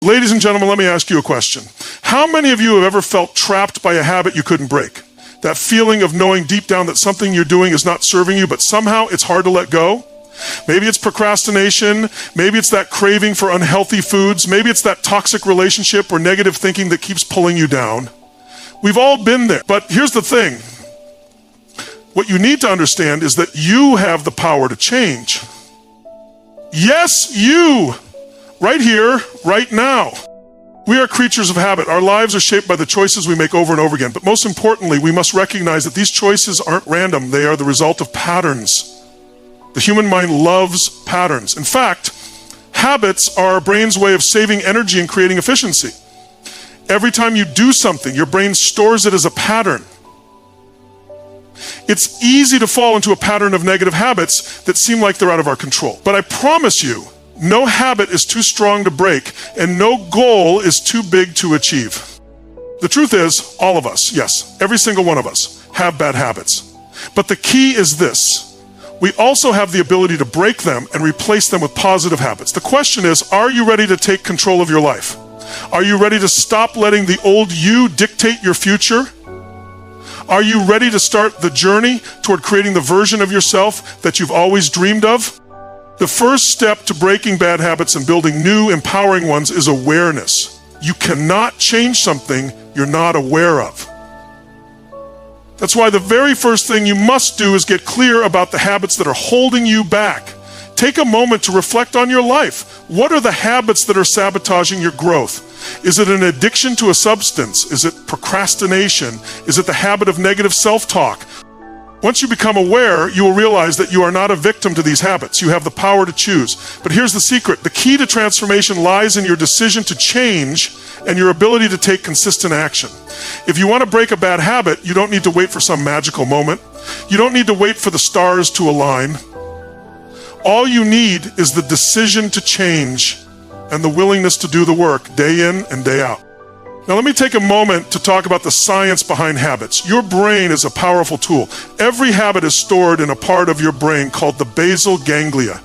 Ladies and gentlemen, let me ask you a question. How many of you have ever felt trapped by a habit you couldn't break? That feeling of knowing deep down that something you're doing is not serving you, but somehow it's hard to let go? Maybe it's procrastination. Maybe it's that craving for unhealthy foods. Maybe it's that toxic relationship or negative thinking that keeps pulling you down. We've all been there. But here's the thing. What you need to understand is that you have the power to change. Yes, you. Right here, right now. We are creatures of habit. Our lives are shaped by the choices we make over and over again. But most importantly, we must recognize that these choices aren't random. They are the result of patterns. The human mind loves patterns. In fact, habits are our brain's way of saving energy and creating efficiency. Every time you do something, your brain stores it as a pattern. It's easy to fall into a pattern of negative habits that seem like they're out of our control. But I promise you, no habit is too strong to break, and no goal is too big to achieve. The truth is, all of us, yes, every single one of us, have bad habits. But the key is this. We also have the ability to break them and replace them with positive habits. The question is, are you ready to take control of your life? Are you ready to stop letting the old you dictate your future? Are you ready to start the journey toward creating the version of yourself that you've always dreamed of? The first step to breaking bad habits and building new, empowering ones is awareness. You cannot change something you're not aware of. That's why the very first thing you must do is get clear about the habits that are holding you back. Take a moment to reflect on your life. What are the habits that are sabotaging your growth? Is it an addiction to a substance? Is it procrastination? Is it the habit of negative self-talk? Once you become aware, you will realize that you are not a victim to these habits. You have the power to choose. But here's the secret. The key to transformation lies in your decision to change and your ability to take consistent action. If you want to break a bad habit, you don't need to wait for some magical moment. You don't need to wait for the stars to align. All you need is the decision to change and the willingness to do the work day in and day out. Now let me take a moment to talk about the science behind habits. Your brain is a powerful tool. Every habit is stored in a part of your brain called the basal ganglia.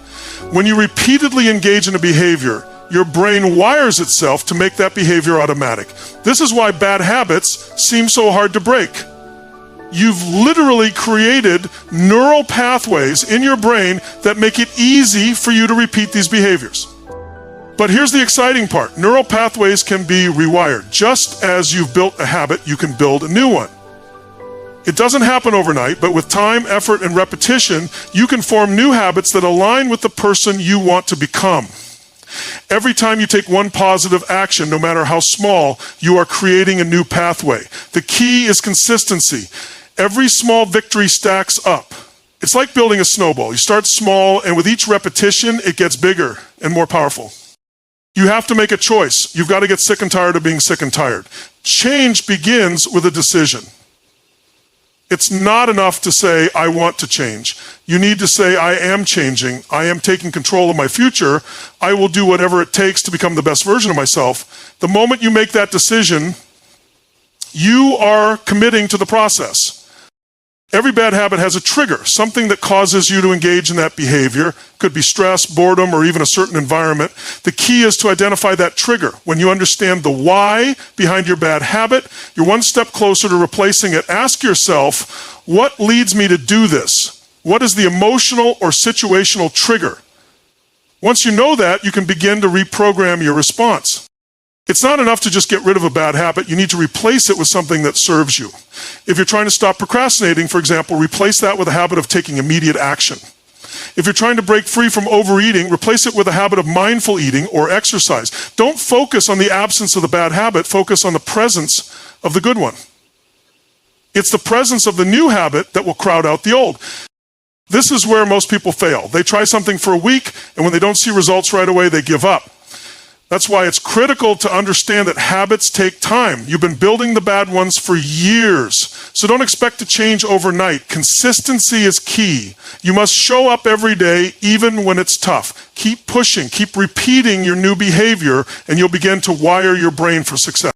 When you repeatedly engage in a behavior, your brain wires itself to make that behavior automatic. This is why bad habits seem so hard to break. You've literally created neural pathways in your brain that make it easy for you to repeat these behaviors. But here's the exciting part. Neural pathways can be rewired. Just as you've built a habit, you can build a new one. It doesn't happen overnight, but with time, effort, and repetition, you can form new habits that align with the person you want to become. Every time you take one positive action, no matter how small, you are creating a new pathway. The key is consistency. Every small victory stacks up. It's like building a snowball. You start small, and with each repetition, it gets bigger and more powerful. You have to make a choice. You've got to get sick and tired of being sick and tired. Change begins with a decision. It's not enough to say, I want to change. You need to say, I am changing. I am taking control of my future. I will do whatever it takes to become the best version of myself. The moment you make that decision, you are committing to the process. Every bad habit has a trigger, something that causes you to engage in that behavior. Could be stress, boredom, or even a certain environment. The key is to identify that trigger. When you understand the why behind your bad habit, you're one step closer to replacing it. Ask yourself, what leads me to do this? What is the emotional or situational trigger? Once you know that, you can begin to reprogram your response. It's not enough to just get rid of a bad habit. You need to replace it with something that serves you. If you're trying to stop procrastinating, for example, replace that with a habit of taking immediate action. If you're trying to break free from overeating, replace it with a habit of mindful eating or exercise. Don't focus on the absence of the bad habit. Focus on the presence of the good one. It's the presence of the new habit that will crowd out the old. This is where most people fail. They try something for a week, and when they don't see results right away, they give up. That's why it's critical to understand that habits take time. You've been building the bad ones for years. So don't expect to change overnight. Consistency is key. You must show up every day, even when it's tough. Keep pushing, keep repeating your new behavior, and you'll begin to wire your brain for success.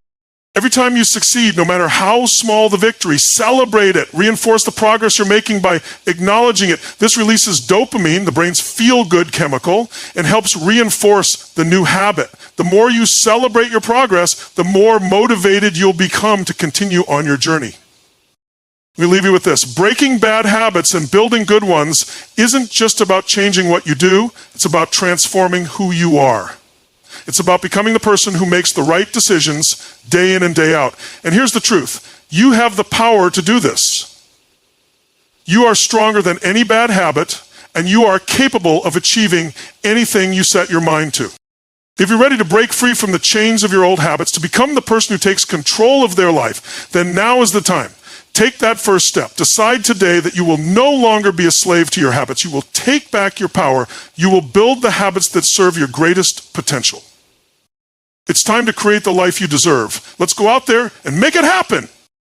Every time you succeed, no matter how small the victory, celebrate it. Reinforce the progress you're making by acknowledging it. This releases dopamine, the brain's feel-good chemical, and helps reinforce the new habit. The more you celebrate your progress, the more motivated you'll become to continue on your journey. Let me leave you with this. Breaking bad habits and building good ones isn't just about changing what you do. It's about transforming who you are. It's about becoming the person who makes the right decisions day in and day out. And here's the truth. You have the power to do this. You are stronger than any bad habit, and you are capable of achieving anything you set your mind to. If you're ready to break free from the chains of your old habits, to become the person who takes control of their life, then now is the time. Take that first step. Decide today that you will no longer be a slave to your habits. You will take back your power. You will build the habits that serve your greatest potential. It's time to create the life you deserve. Let's go out there and make it happen.